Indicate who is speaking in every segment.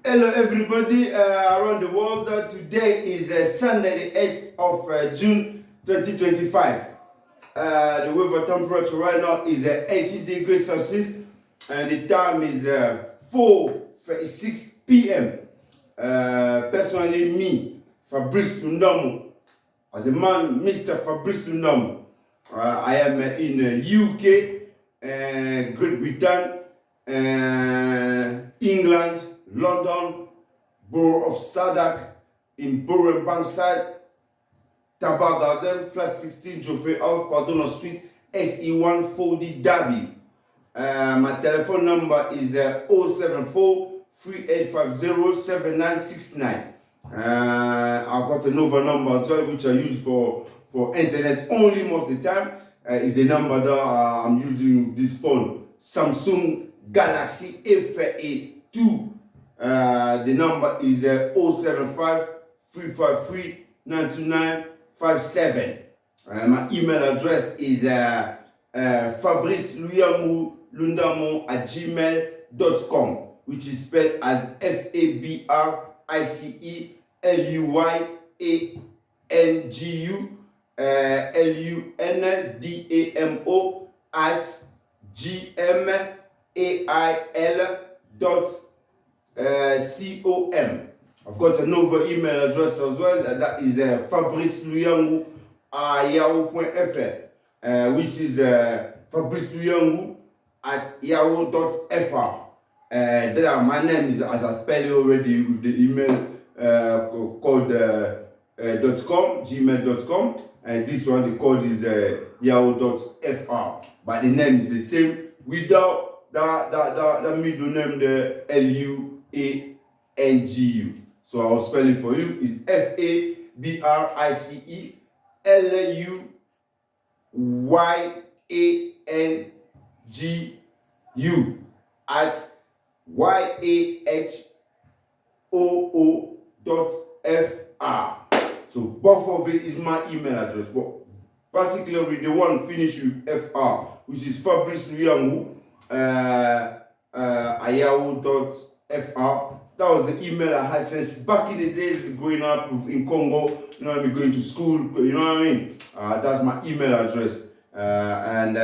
Speaker 1: Hello everybody around the world. Today is Sunday the 8th of June 2025. The weather temperature right now is 80 degrees Celsius and the time is 4:36 p.m. Personally me, Fabrice Lundamo, as a man, Mr. Fabrice Lundamo. I am in UK, Great Britain, England, London, Borough of Sadak, in Borough Bankside, Tabar Garden, flat 16, Joffrey House, Pardona Street, SE1 4DW. My telephone number is 074 3850 7969. I've got another number as well, which I use for internet only most of the time. Is the number that I'm using with this phone, Samsung Galaxy A32. The number is 075 353 92957. My email address is Fabrice Luyangu Lundamo @gmail.com, which is spelled as FABRICELUYANGU LUNDAMO @gmail.com. I've got another email address as well, that is Fabrice Luyangu @yahoo.fr, which is Fabrice Luyangu @yahoo.fr. There my name is, as I spelled it already with the email code .com, gmail.com, and this one the code is yahoo.fr, but the name is the same without that middle name, the LUANGU. So I'll spell it for you. It's FABRICELUYANGU @yahoo.fr. So both of it is my email address, but particularly the one finished with FR, which is Fabrice Luyangu yahoo.fr. That was the email I had since back in the days growing up in Congo, you know what I mean, going to school, you know what I mean. That's my email address. And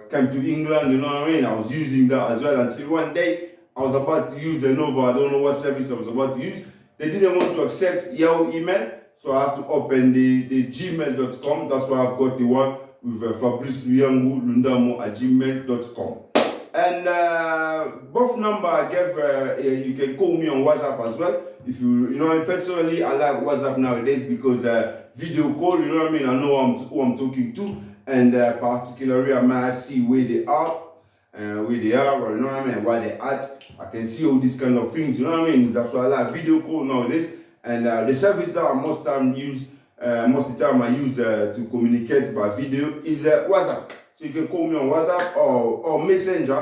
Speaker 1: came to England, you know what I mean. I was using that as well until one day I was about to use another, I don't know what service I was about to use. They didn't want to accept Yahoo email, so I have to open the gmail.com. That's why I've got the one with Fabrice Luyangu Lundamo @gmail.com. And both number I gave, you can call me on WhatsApp as well. If you know, personally, I like WhatsApp nowadays because video call, you know what I mean. I know who I'm talking to, and particularly I might see where they are, or you know what I mean, where they at. I can see all these kind of things, you know what I mean. That's why I like video call nowadays. And the service that I most of the time I use to communicate by video is WhatsApp. So you can call me on WhatsApp or Messenger,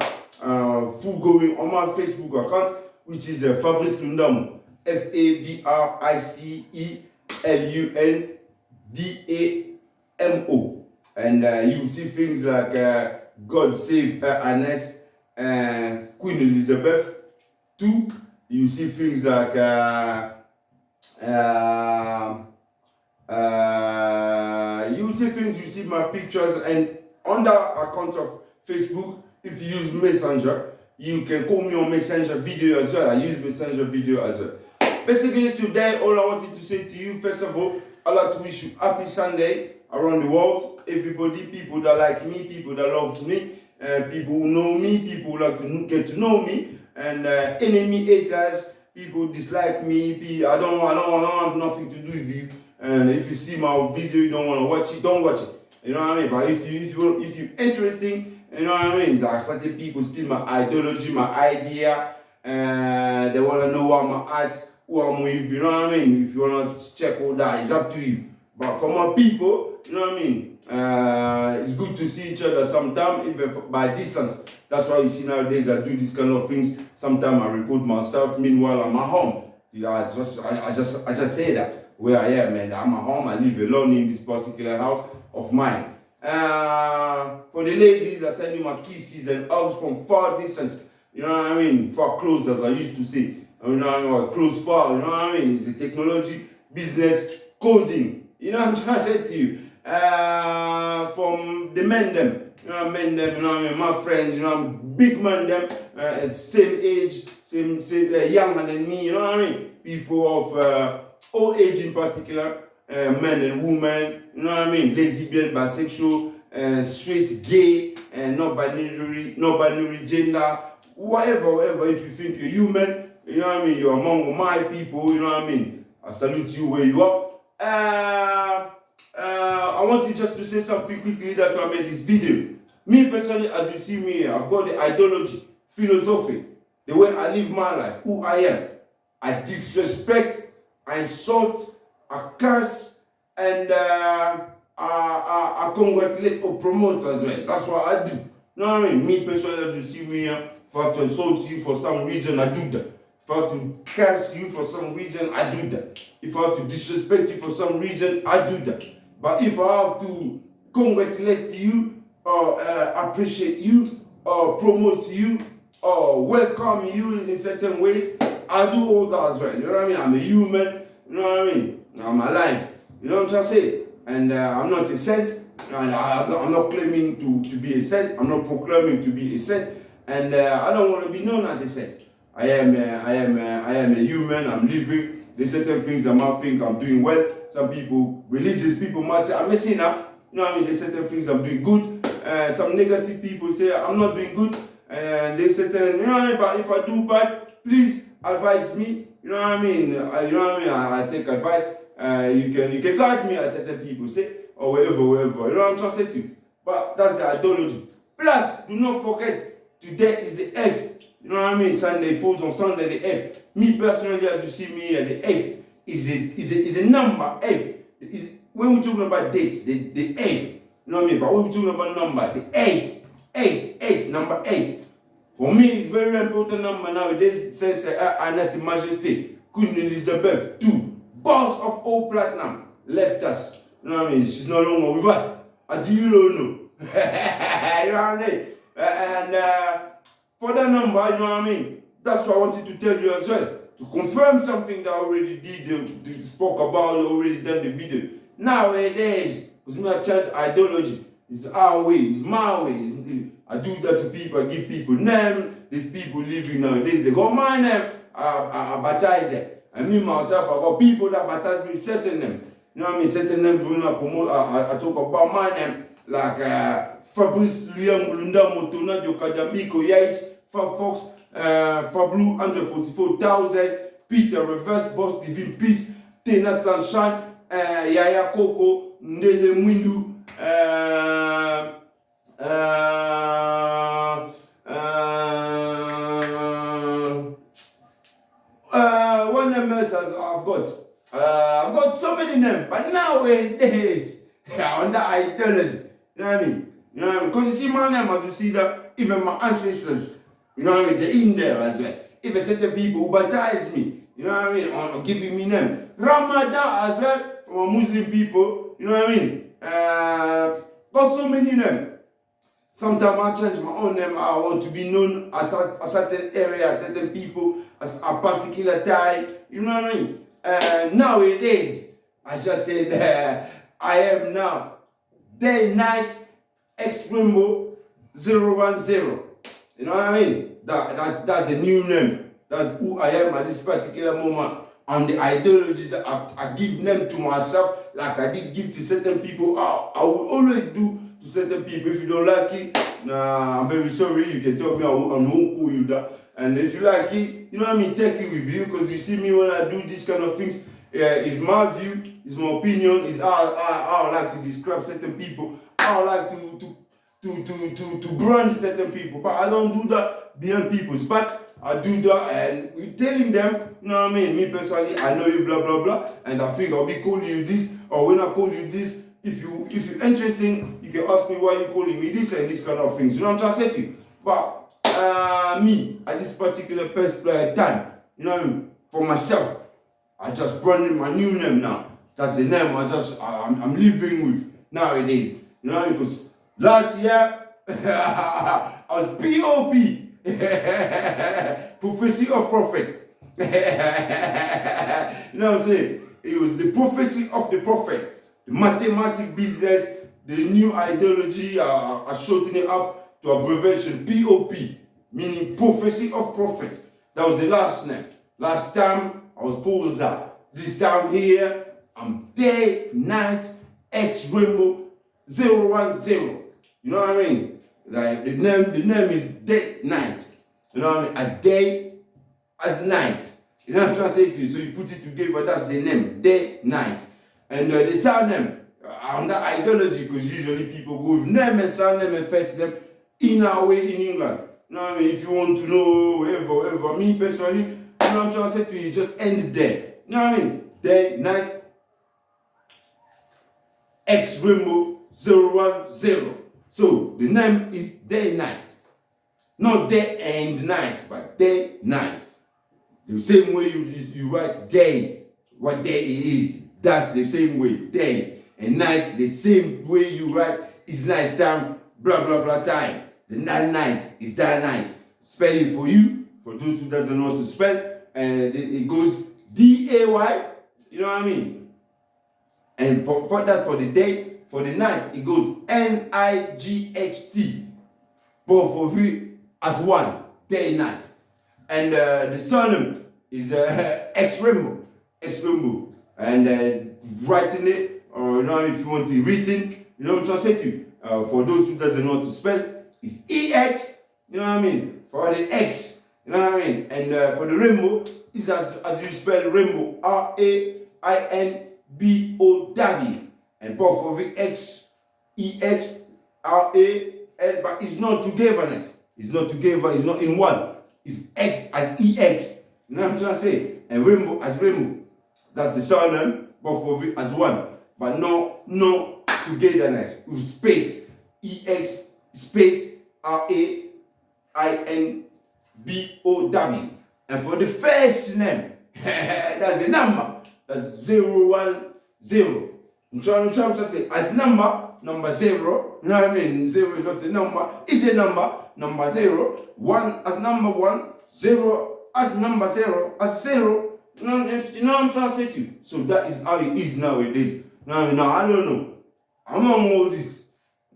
Speaker 1: full going on my Facebook account, which is Fabrice Lundamo, FABRICELUNDAMO. And you will see things like God Save Ernest, Queen Elizabeth II. You see things like you see my pictures, and on that account of Facebook, if you use Messenger, you can call me on Messenger video as well. I use Messenger video as well. Basically today, all I wanted to say to you, first of all, I'd like to wish you happy Sunday around the world. Everybody, people that like me, people that love me, people who know me, people who like to get to know me, and enemy haters, people dislike me. I don't have nothing to do with you. And if you see my video, you don't want to watch it, don't watch it. You know what I mean? But if you're interesting, you know what I mean? There are certain people steal my ideology, my idea, and they want to know where I'm at, who I'm with. You know what I mean? If you want to check all that, it's up to you. But for my people, you know what I mean? It's good to see each other sometimes, even by distance. That's why you see nowadays I do these kind of things. Sometimes I record myself, meanwhile I'm at home. You know, I just say that where I am, and I'm at home. I live alone in this particular house of mine. For the ladies, I send you my kisses and hugs from far distance. You know what I mean? For clothes, as I used to say. You know what I mean? Or clothes for, you know what I mean? It's a technology, business, coding. You know what I'm trying to say to you? From the men them, you know, men them, you know what I mean? My friends, you know, big man them, same age, same younger than me, you know what I mean? People of all age in particular, men and women, you know what I mean? Lesbian, bisexual, straight, gay, non-binary gender, whatever, if you think you're human, you know what I mean, you're among my people, you know what I mean, I salute you where you are. I wanted just to say something quickly, that's why I made this video. Me personally, as you see me here, I've got the ideology, philosophy, the way I live my life, who I am. I disrespect, I insult, I curse, and I congratulate or promote as well. That's what I do. You know what I mean? Me personally, as you see me here, if I have to insult you for some reason, I do that. If I have to curse you for some reason, I do that. If I have to disrespect you for some reason, I do that. But if I have to congratulate you, or appreciate you, or promote you, or welcome you in certain ways, I do all that as well. You know what I mean? I'm a human. You know what I mean? I'm alive. You know what I'm trying to say? And I'm not a saint. And I'm not claiming to be a saint. I'm not proclaiming to be a saint. And I don't want to be known as a saint. I am a human. I'm living. There's certain things I might think I'm doing well. Some people, religious people, might say I'm a sinner. You know what I mean? There's certain things I'm doing good. Some negative people say I'm not doing good. And they certain, you know what I mean? But if I do bad, please advise me. You know what I mean? You know what I mean? I take advice. You can guide me, as certain people say, or wherever. You know what I'm trying to say to you? But that's the ideology. Plus, do not forget, today is the F. You know what I mean? Sunday falls on Sunday, the F. Me personally, as you see me here, the F is a number. F. When we're talking about dates, the F. You know what I mean? But when we're talking about number, the 8, number 8. For me, it's very important number nowadays. It says Her Majesty, Queen Elizabeth II, boss of all platinum, left us. You know what I mean? She's no longer with us. As you don't know. You know what I mean? And for that number, you know what I mean? That's what I wanted to tell you as well. To confirm something that I already did, spoke about, already done the video. Nowadays, because me I change ideology. It's our way, it's my way. I do that to people, I give people name. These people living nowadays, they got my name, I baptize them. And me myself, I got people that baptize me with certain names. You know what I mean? Certain names when I promote, I talk about my name, like Fabrice, Luyangu, Lundamo, Tona, Jokajamiko, Yaich, Fox, Fablu, 144,000, Peter, Reverse Boss, Divine Peace, Tena Sunshine, Yaya Koko, Ndele Mwindu, one name else I've got so many names, but nowadays, on the ideology, you know what I mean? You know what I mean? Because you see my name, as you see that, even my ancestors, you know what I mean, they're in there as well. Even certain people who baptize me, you know what I mean, or giving me name. Ramadan as well, for Muslim people, you know what I mean? Got so many names. Sometimes I change my own name. I want to be known as a certain area, as certain people, as a particular time. You know what I mean? Nowadays, I just said I am now day, night, X-Rainbow 010. You know what I mean? That's the new name. That's who I am at this particular moment. And the ideology that I give name to myself, like I did give to certain people, I will always do to certain people. If you don't like it, nah, I'm very sorry. You can tell me I won't call you that. And if you like it, you know what I mean, take it with you. Because you see me when I do these kind of things, it's my view, it's my opinion, it's how I like to describe certain people, how I like to brand certain people. But I don't do that behind people's back. I do that and we're telling them, you know what I mean? Me personally, I know you, blah, blah, blah. And I think I'll be calling you this, or when I call you this, if you're interesting, you can ask me why you're calling me this and this kind of things. You know what I'm trying to say to you? But me, at this particular time, you know what I mean? For myself, I just branded my new name now. That's the name I'm living with nowadays. You know what I mean? Because last year, I was POP. Prophecy of prophet. You know what I'm saying? It was the prophecy of the prophet. The mathematic business, the new ideology are shortening up to abbreviation POP, meaning prophecy of prophet. That was the last name. Last time I was called that. This time here, I'm Day, Night, X Rainbow 010. You know what I mean? Like the name is Day, Night. You know what I mean? As day, as night. You know what I'm trying to say to you? So you put it together, that's the name, Day, Night. And the surname, under ideology, because usually people go with name and surname and first name in our way in England. You know what I mean? If you want to know whatever, me personally, you know what I'm trying to say to you, just end there. You know what I mean? Day, night, X Rainbow 010. So the name is Day, Night. Not day and night, but day, night. The same way you write day, what day it is, that's the same way, day. And night, the same way you write is night time, blah, blah, blah time. The night is that night. Spell it for you, for those who doesn't know how to spell, and it goes D-A-Y, you know what I mean? And for that's for the day, for the night, it goes N-I-G-H-T. Both of you as one, day, night. And the surname is X Rainbow. And writing it, or you know, if you want it written, you know what I'm trying to say to you. For those who doesn't know how to spell, it's EX, you know what I mean? For the X, you know what I mean? And for the rainbow, it's as you spell rainbow, R-A-I-N-B-O-W. And both of it, X, E-X, R-A-L, but it's not togetherness. It's not together, it's not in one. It's X as EX. You know what I'm trying to say? And rainbow as rainbow. That's the surname, both of it as one. But no togetherness. With space. EX space R-A-I-N-B-O-W. And for the first name, that's a number. That's 010. I'm trying to say, as number 0, you know what I mean? 0 is not a number, it's a number 0, 1 as number 1, 0 as number 0, as 0, you know what I'm trying to say to you? So that is how it is nowadays. You know what I mean? Now, I don't know. I'm on all this.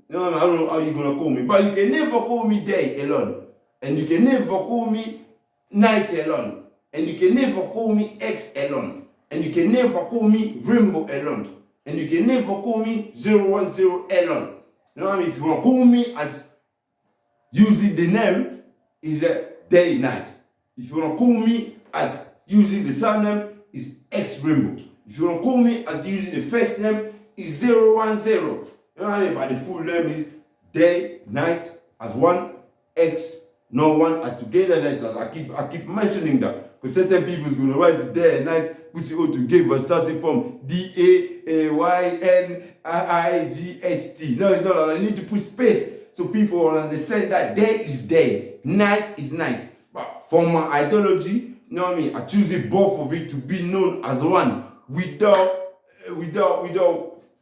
Speaker 1: You know what I mean? I don't know how you're going to call me. But you can never call me day alone. And you can never call me night alone. And you can never call me X alone. And you can never call me rainbow alone. And you can never call me 010 alone. You know what I mean? If you want to call me as using the name, is a day, night. If you want to call me as using the surname, is X Rainbow. If you want to call me as using the first name, is 010. You know what I mean? But the full name is day, night as one, X, no one as together. I keep mentioning that. Because certain people is going to write day and night, put it all together, starting from D-A-A-Y-N-I-I-G-H-T. No, it's not. I need to put space so people will understand that day is day, night is night. But for my ideology, you know what I mean? I choose it both of it to be known as one without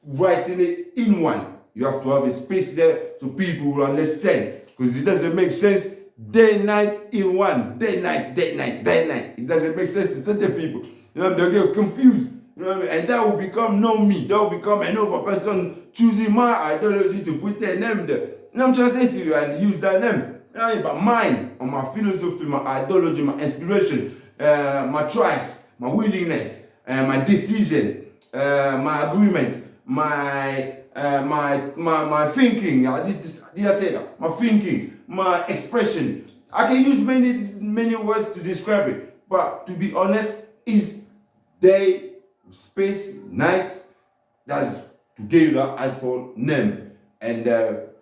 Speaker 1: writing it in one. You have to have a space there so people will understand. Because it doesn't make sense. Day, night in one. Day, night, day, night, day, night. It doesn't make sense to certain people. You know, they'll get confused. You know what I mean? And that will become not me. That will become another person choosing my ideology to put their name there. You know what I'm trying to say to you? And use that name. You know what I mean? But mine, or my philosophy, my ideology, my inspiration, my choice, my willingness, my decision, my agreement, my thinking. Did I say that? My thinking, my expression. I can use many words to describe it, but to be honest, is day, space, night. That's together as for name, and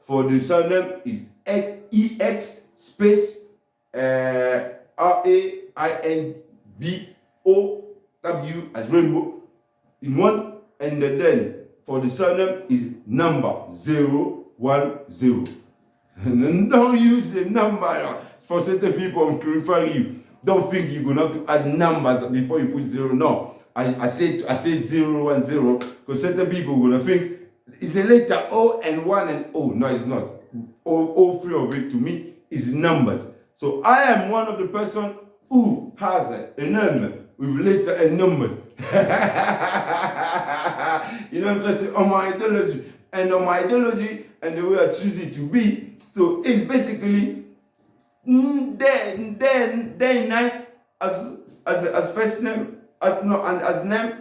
Speaker 1: for the surname is EX space RAINBOW as rainbow in one, and then for the surname is number 010. And don't use the number. For certain people, I'm clarifying you. Don't think you're gonna have to add numbers before you put 0. No, I said 010 because certain people are gonna think it's the letter O and 1 and O. No, it's not. All three of it to me is numbers. So I am one of the person who has a name with letter and number. You know what I'm trying to say? On my ideology. And on my ideology and the way I choose it to be. So it's basically day and night as first name, as name,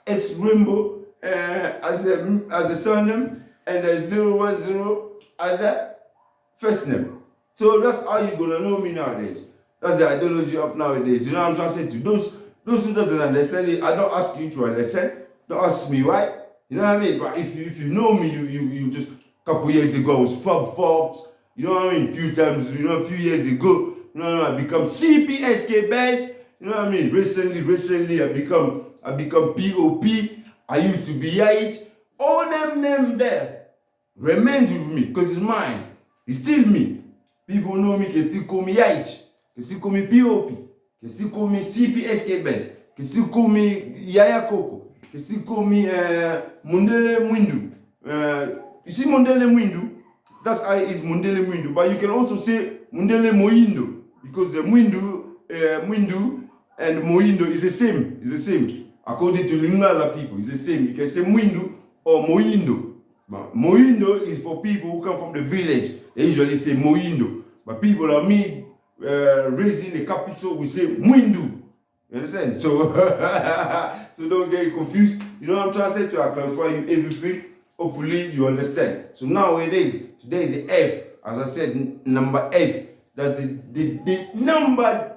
Speaker 1: it's Rainbow as a surname, and 010 as a first name. So that's how you're gonna know me nowadays. That's the ideology of nowadays. You know what I'm trying to say to you? Those who doesn't understand it, I don't ask you to understand. Don't ask me why. You know what I mean? But if you know me, you just a couple years ago I was Fabrice. You know what I mean? A few years ago, you know, I become CPSK badge. You know what I mean? Recently I become POP. I used to be Yait. All them names there remains with me because it's mine. It's still me. People know me, can still call me Yait. Can still call me POP. Can still call me CPSK badge. Can still call me Yaya Coco. Can still call me Mundele Mwindu. You see Mundele Mwindu? That's how it is Mundele Mwindu. But you can also say Mundele Moindo. Because the Mwindu and Moindo is the same. It's the same. According to Lingala people, it's the same. You can say Mwindu or Moindo. But Moindo is for people who come from the village. They usually say Moindo. But people like me, raised in the capital, we say Mwindu. You understand? So, so don't get confused. You know what I'm trying to say to you? I clarify you everything. Hopefully you understand. So nowadays, today is the F. As I said, number F. That's the number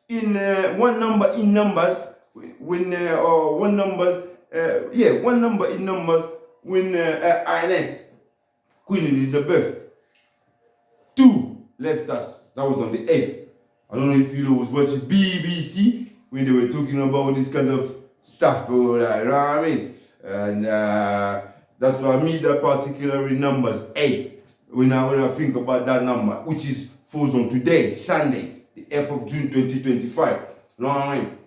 Speaker 1: in one number in numbers when or one number in numbers when INS Queen Elizabeth 2 left us. That was on the F. I don't know if you was watching BBC when they were talking about this kind of stuff, or you know what I mean? And that's why I mean that particular numbers 8 when I think about that number, which falls on today, Sunday, the 8th of June 2025. You know what I mean?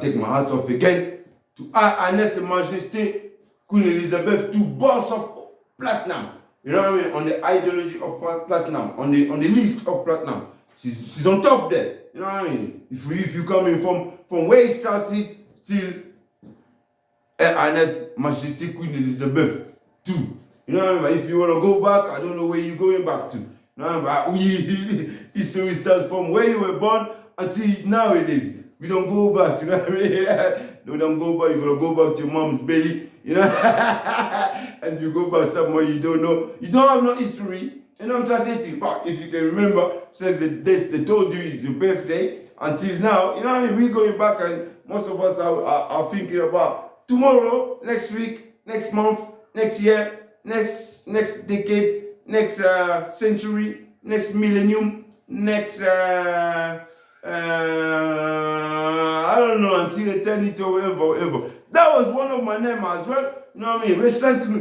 Speaker 1: Take my hats off again to Her Majesty Majesty Queen Elizabeth II, boss of platinum. You know what I mean? On the ideology of platinum, on the list of platinum. She's on top there. You know what I mean? If you come in from where it started till Her Majesty Queen Elizabeth II. You know what I mean? But if you want to go back, I don't know where you're going back to. You know what I mean? History starts from where you were born until nowadays. We don't go back. You know what I mean? We don't go back. You're going to go back to your mom's belly. You know? And you go back somewhere you don't know. You don't have no history. You know what I'm trying to say to you? But if you can remember, since the date they told you is your birthday, until now, you know what I mean? We're going back, and most of us are thinking about tomorrow, next week, next month, next year, next decade, next century, next millennium, next I don't know, until eternity or whatever. That was one of my names as well. You know what I mean?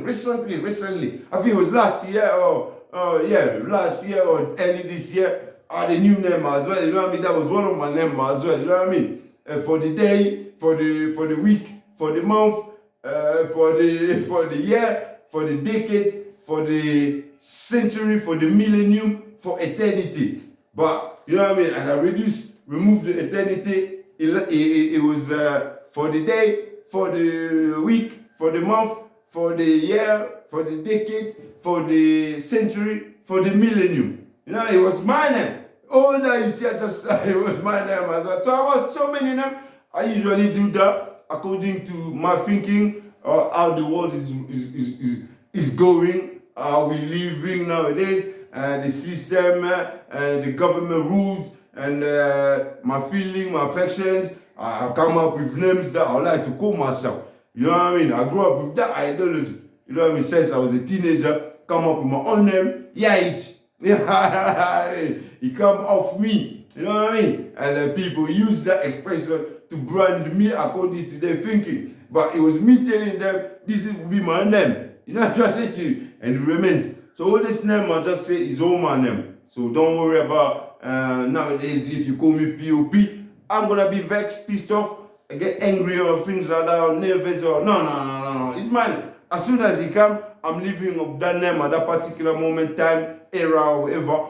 Speaker 1: Recently. I think it was last year or last year or early this year. I had a new name as well. You know what I mean? That was one of my names as well. You know what I mean? For the day, for the week, for the month, for the year, for the decade, for the century, for the millennium, for eternity. But you know what I mean? And I removed the eternity. It was for the day, for the week, for the month, for the year, for the decade, for the century, for the millennium. You know, it was my name. All that is just it was my name as well. So I was so many names. I usually do that according to my thinking, how the world is going, how we living nowadays, the system, the government rules, and my feeling, my affections. I come up with names that I like to call myself. You know what I mean? I grew up with that ideology. You know what I mean? Since I was a teenager, come up with my own name, Yait. It come off me. You know what I mean? And people use that expression to brand me according to their thinking. But it was me telling them, this will be my name. You know what I'm trying to say to you? And it remains. So all this name I just say is all my name. So don't worry about nowadays if you call me POP, I'm gonna be vexed, pissed off, I get angry or things like that, or nervous or no. It's mine. As soon as he come, I'm living of that name at that particular moment, time, era, whatever.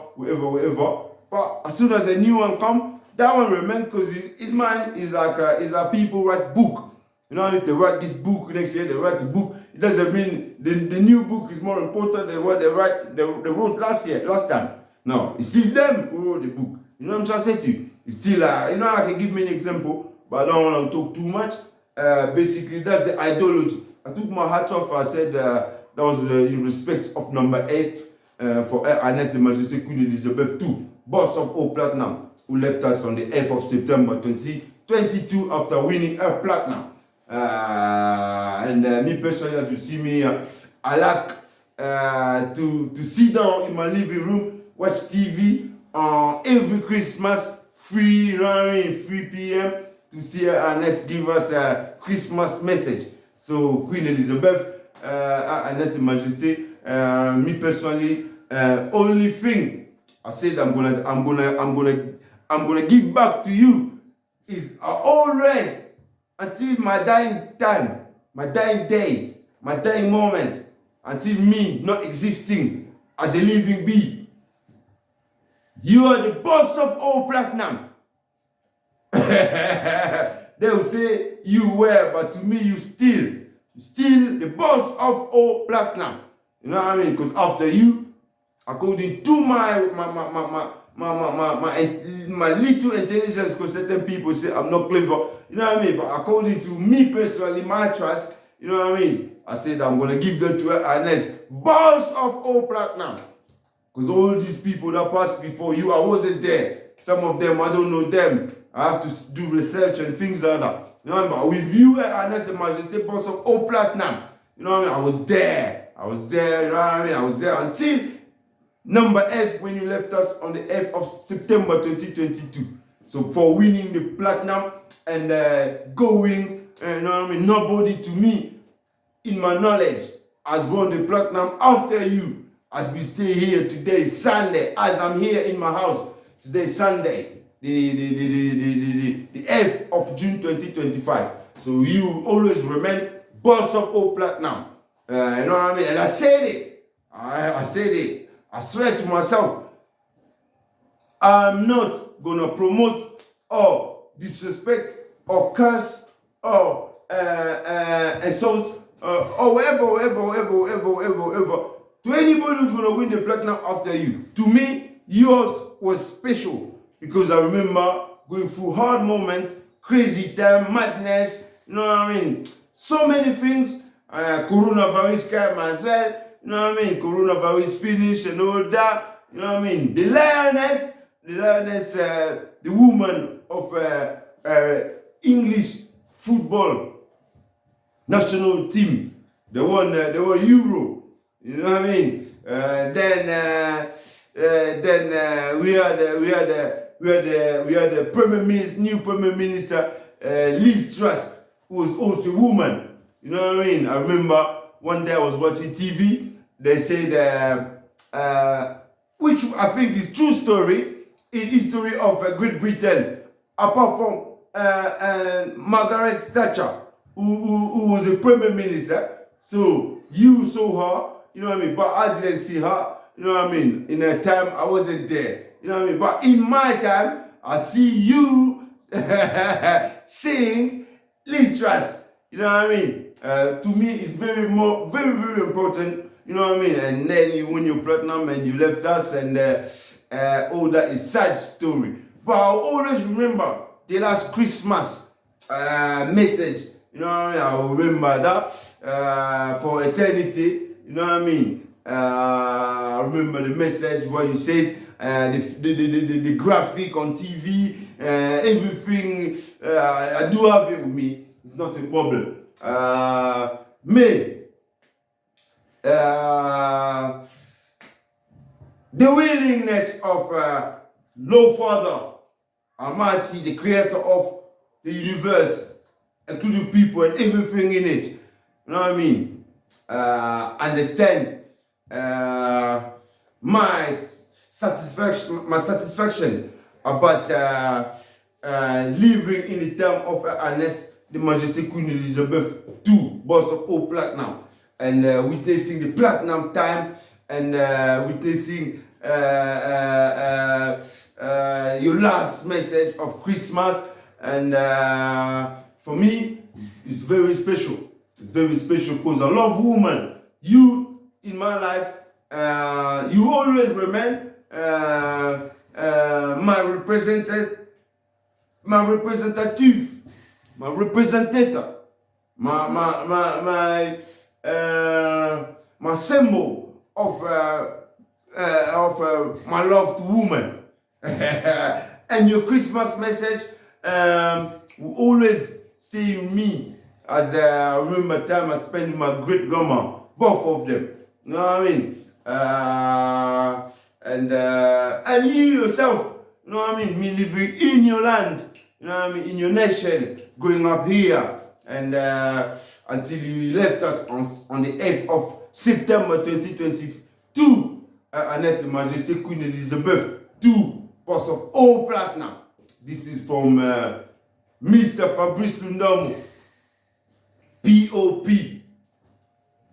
Speaker 1: But as soon as a new one come, that one remain because it's mine. It's like people write book. You know, if they write this book next year, they write a book. It doesn't mean the new book is more important than what they wrote last time. No, it's still them who wrote the book. You know what I'm trying to say to you? It's still, you know, I can give me an example, but I don't want to talk too much. Basically, that's the ideology. I took my hat off. I said that was in respect of number 8 for Her Highness the Majesty Queen Elizabeth II, boss of all platinum, who left us on the 8th of September 2022 after winning her platinum. And me personally, as you see me, I like to sit down in my living room, watch TV every Christmas, free, you know what I mean, 3 p.m. to see her next give us a Christmas message. So Queen Elizabeth, Highness the Majesty, me personally, only thing I said I'm gonna give back to you is always until my dying time, my dying day, my dying moment, until me not existing as a living being. You are the boss of all platinum. They will say you were, but to me you still the boss of all platinum. You know what I mean? Because after you, according to my little intelligence, because certain people say I'm not clever. You know what I mean? But according to me personally, my trust, you know what I mean? I said I'm gonna give them to Her Highness, boss of all platinum. Because all these people that passed before you, I wasn't there. Some of them, I don't know them. I have to do research and things like that. You know what I mean? But with you, Her Highness the Majesty, boss of all platinum. You know what I mean? I was there. You know what I mean? I was there until number F when you left us on the 8th of September 2022. So for winning the platinum and going, you know what I mean? Nobody to me, in my knowledge, has won the platinum after you. As we stay here today, Sunday, as I'm here in my house today, Sunday, the 8th of June 2025. So you always remain boss of all platinum. You know what I mean? And I said it. I said it. I swear to myself, I'm not gonna promote or disrespect or curse or insult or whatever to anybody who's gonna win the platinum after you. To me, yours was special because I remember going through hard moments, crazy time, madness, you know what I mean? So many things. Coronavirus came as well, you know what I mean? Coronavirus finished and all that, you know what I mean? The lioness, the woman of English football national team, they won Euro. You know what I mean? Then we had the new Premier Minister, Liz Truss, who was also a woman. You know what I mean? I remember one day I was watching TV. They said, which I think is true story in history of Great Britain, apart from Margaret Thatcher, who was a Premier Minister. So you saw her. You know what I mean? But I didn't see her. You know what I mean? In her time, I wasn't there. You know what I mean? But in my time, I see you seeing Liz Truss. You know what I mean? To me, it's very important. You know what I mean? And then you win your platinum and you left us, and all that is sad story. But I'll always remember the last Christmas message. You know what I mean? I'll remember that for eternity. You know what I mean? I remember the message, what you said, the graphic on TV, everything. I do have it with me. It's not a problem. The willingness of Lord Father Almighty, the creator of the universe, including people and everything in it. You know what I mean? Understand my satisfaction about living in the time of Her Highness the Majesty Queen Elizabeth II, boss of all platinum. and witnessing the platinum time, and witnessing your last message of Christmas. And for me, it's very special. It's very special because I love women. You in my life, you always remain my representative, my representator, my symbol of my loved woman. And your Christmas message will always stay with me, as I remember time I spent with my great grandma, both of them. You know what I mean? And you yourself, you know what I mean? Me living in your land, you know what I mean? In your nation, growing up here, and until you left us on the 8th of September 2022, Annette Majesté Queen Elizabeth, 2 pots of all platinum. This is from Mr. Fabrice Lundamo, POP,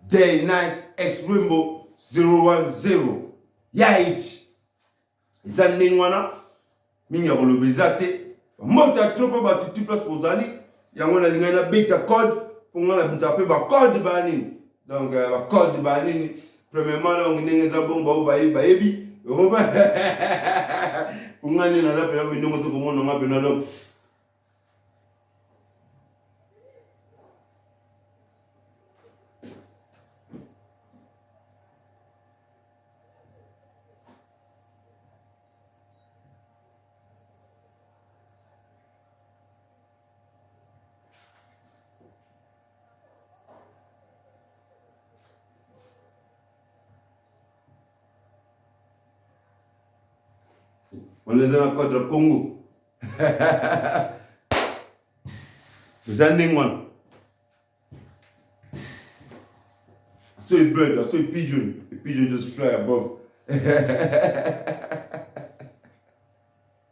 Speaker 1: Day Night X Rainbow 010. Yaich. Zanding wana, minga kolobezate. Mota tropa ba tutu plus pozali. Yangona lingana beta code, pongana bintape ba code banini. Donc ba code banini. Premièrement là on ngengeza bon ba baebi. Pongani na la pela winongo to komo nga pena do. On les a contre le Congo. Vous avez one. I saw a bird, I saw a pigeon. The pigeon just fly above.